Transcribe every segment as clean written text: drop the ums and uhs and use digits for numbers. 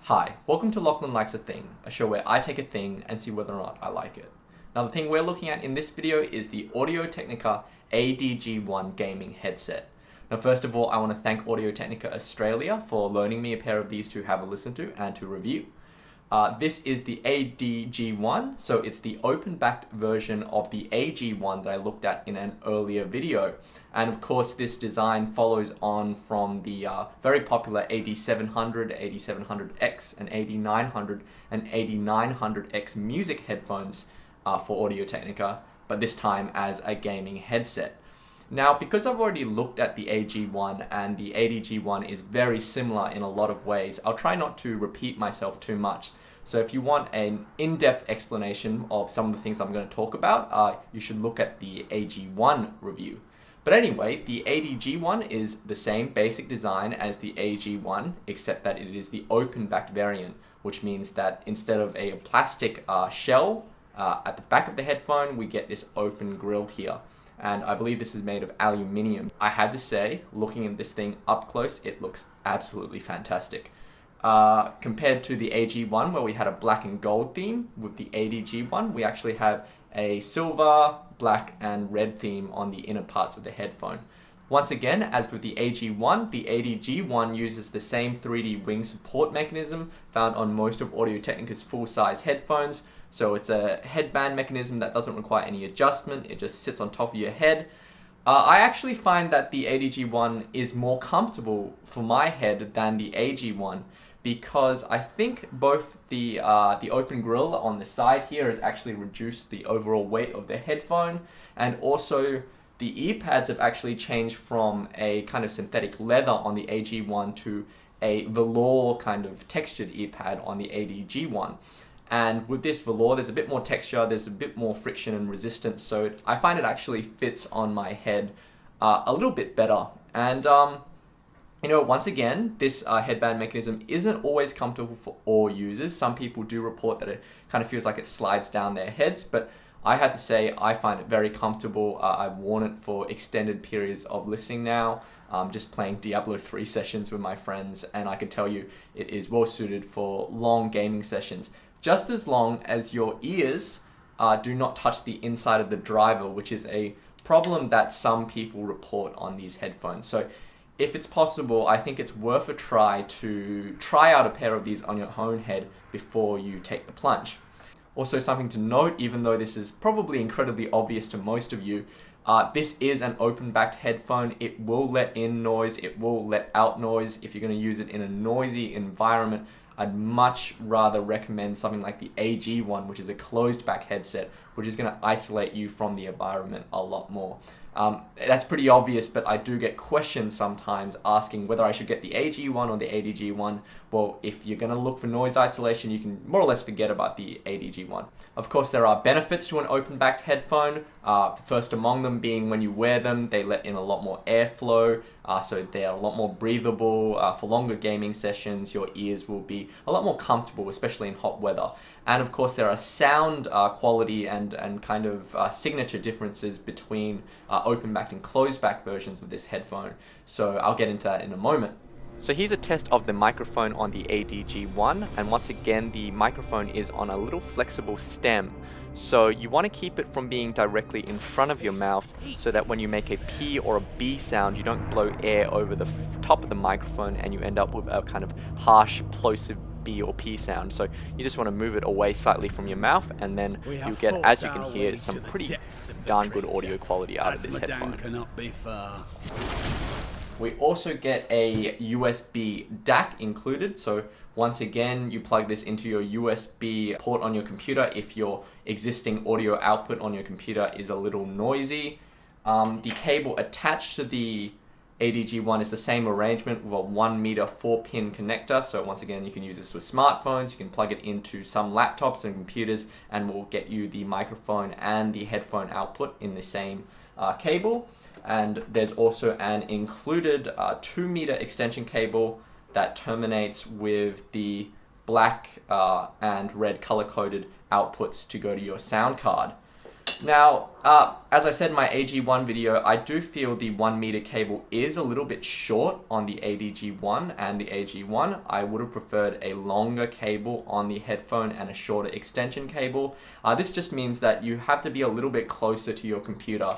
Hi, welcome to Lachlan Likes a Thing, a show where I take a thing and see whether or not I like it. Now the thing we're looking at in this video is the Audio-Technica ATH-ADG1 gaming headset. Now first of all, I want to thank Audio-Technica Australia for loaning me a pair of these to have a listen to and to review. This is the ADG1, so it's the open-backed version of the AG1 that I looked at in an earlier video. And of course, this design follows on from the very popular AD700, AD700X, and AD900 and AD900X music headphones for Audio-Technica, but this time as a gaming headset. Now, because I've already looked at the AG1 and the ADG1 is very similar in a lot of ways, I'll try not to repeat myself too much. So if you want an in-depth explanation of some of the things I'm going to talk about, you should look at the AG1 review. But anyway, the ADG1 is the same basic design as the AG1, except that it is the open-backed variant, which means that instead of a plastic shell at the back of the headphone, we get this open grill here. And I believe this is made of aluminium. I had to say, looking at this thing up close, it looks absolutely fantastic. Compared to the AG1, where we had a black and gold theme, with the ADG1, we actually have a silver, black, and red theme on the inner parts of the headphone. Once again, as with the AG1, the ADG1 uses the same 3D wing support mechanism found on most of Audio-Technica's full-size headphones. So it's a headband mechanism that doesn't require any adjustment, it just sits on top of your head. I actually find that the ADG1 is more comfortable for my head than the AG1, because I think both the open grill on the side here has actually reduced the overall weight of the headphone, and also the ear pads have actually changed from a kind of synthetic leather on the AG1 to a velour kind of textured ear pad on the ADG1. And with this velour, there's a bit more texture, there's a bit more friction and resistance, so I find it actually fits on my head a little bit better. And once again, this headband mechanism isn't always comfortable for all users. Some people do report that it kind of feels like it slides down their heads, but I have to say I find it very comfortable. I've worn it for extended periods of listening now, just playing Diablo 3 sessions with my friends, and I can tell you it is well suited for long gaming sessions, just as long as your ears do not touch the inside of the driver, which is a problem that some people report on these headphones. So if it's possible, I think it's worth a try to try out a pair of these on your own head before you take the plunge. Also, something to note, even though this is probably incredibly obvious to most of you, this is an open-backed headphone. It will let in noise, it will let out noise. If you're going to use it in a noisy environment, I'd much rather recommend something like the AG1, which is a closed-back headset, which is going to isolate you from the environment a lot more. That's pretty obvious, but I do get questions sometimes asking whether I should get the AG1 or the ADG1. Well, if you're going to look for noise isolation, you can more or less forget about the ADG1. Of course, there are benefits to an open-backed headphone. First among them being when you wear them, they let in a lot more airflow, so they're a lot more breathable. For longer gaming sessions, your ears will be a lot more comfortable, especially in hot weather. And of course, there are sound quality and kind of signature differences between open-backed and closed-back versions of this headphone. So I'll get into that in a moment. So here's a test of the microphone on the ADG1, and once again the microphone is on a little flexible stem. So you want to keep it from being directly in front of your mouth so that when you make a P or a B sound, you don't blow air over the top of the microphone and you end up with a kind of harsh, plosive B or P sound. So you just want to move it away slightly from your mouth, and then you get, as you can hear, some pretty darn good audio quality out of this headphone. We also get a USB DAC included, so once again you plug this into your USB port on your computer if your existing audio output on your computer is a little noisy. The cable attached to the ADG1 is the same arrangement with a 1 meter 4-pin connector, so once again you can use this with smartphones, you can plug it into some laptops and computers, and we'll get you the microphone and the headphone output in the same cable. And there's also an included 2 meter extension cable that terminates with the black and red color-coded outputs to go to your sound card. Now, as I said in my AG1 video, I do feel the 1 meter cable is a little bit short on the ADG1 and the AG1. I would have preferred a longer cable on the headphone and a shorter extension cable. This just means that you have to be a little bit closer to your computer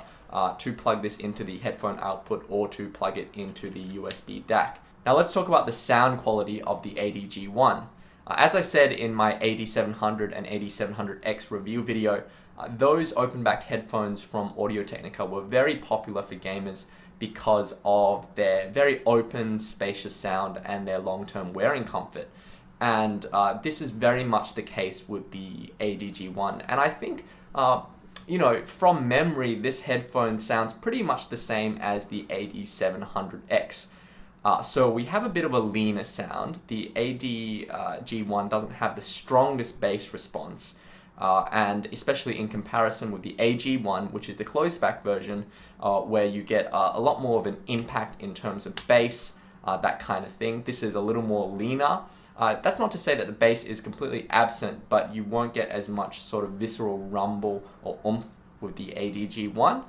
to plug this into the headphone output or to plug it into the USB DAC. Now let's talk about the sound quality of the ADG1. As I said in my AD700 and AD700X review video, those open-backed headphones from Audio-Technica were very popular for gamers because of their very open, spacious sound and their long-term wearing comfort. And this is very much the case with the ADG1. And I think, from memory, this headphone sounds pretty much the same as the AD700X. So we have a bit of a leaner sound. The ADG1 doesn't have the strongest bass response. And especially in comparison with the AG1, which is the closed back version, where you get a lot more of an impact in terms of bass, that kind of thing. This is a little more leaner. That's not to say that the bass is completely absent, but you won't get as much sort of visceral rumble or oomph with the ADG1.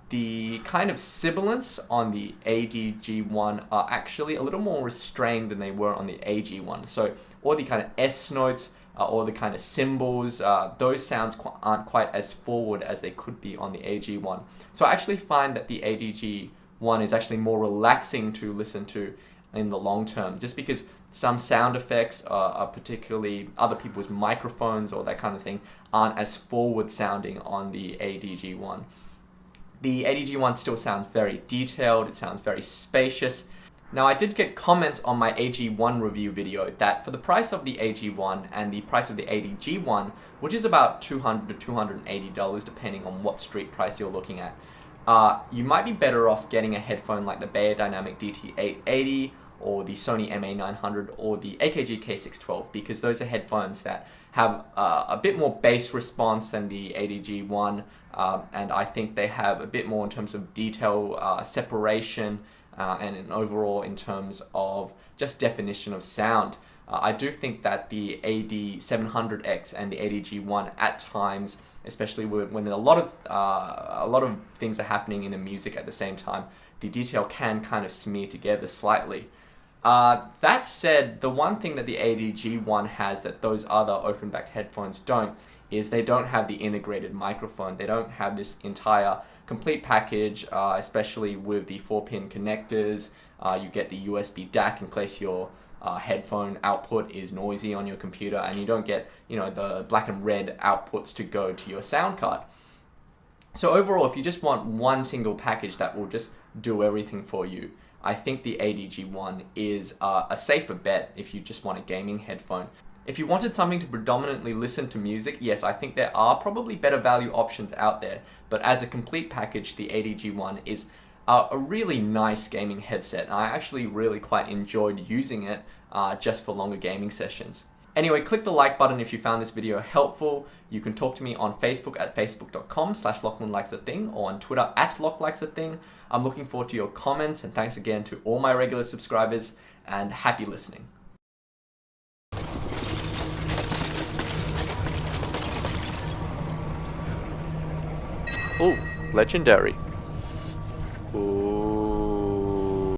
The kind of sibilants on the ADG1 are actually a little more restrained than they were on the AG1. So all the kind of S notes, or the kind of cymbals, those sounds aren't quite as forward as they could be on the AG1. So I actually find that the ADG1 is actually more relaxing to listen to in the long term, just because some sound effects, particularly other people's microphones or that kind of thing, aren't as forward sounding on the ADG1. The ADG1 still sounds very detailed, it sounds very spacious. Now, I did get comments on my AG1 review video that for the price of the AG1 and the price of the ADG1, which is about $200 to $280 depending on what street price you're looking at, you might be better off getting a headphone like the Beyerdynamic DT880 or the Sony MA900 or the AKG K612, because those are headphones that have a bit more bass response than the ADG1, and I think they have a bit more in terms of detail, separation, and overall in terms of just definition of sound. I do think that the AD700X and the ADG1 at times, especially when a lot of things are happening in the music at the same time, the detail can kind of smear together slightly. That said, the one thing that the ADG1 has that those other open-backed headphones don't is they don't have the integrated microphone. They don't have this entire complete package, especially with the 4-pin connectors. You get the USB DAC in case your headphone output is noisy on your computer, and you don't get the black and red outputs to go to your sound card. So overall, if you just want one single package that will just do everything for you, I think the ADG1 is a safer bet if you just want a gaming headphone. If you wanted something to predominantly listen to music, yes, I think there are probably better value options out there, but as a complete package, the ADG1 is a really nice gaming headset, and I actually really quite enjoyed using it just for longer gaming sessions. Anyway, click the like button if you found this video helpful. You can talk to me on Facebook at facebook.com/LachlanLikesAthing or on Twitter at LachLikesAthing. I'm looking forward to your comments, and thanks again to all my regular subscribers, and happy listening. Oh, legendary.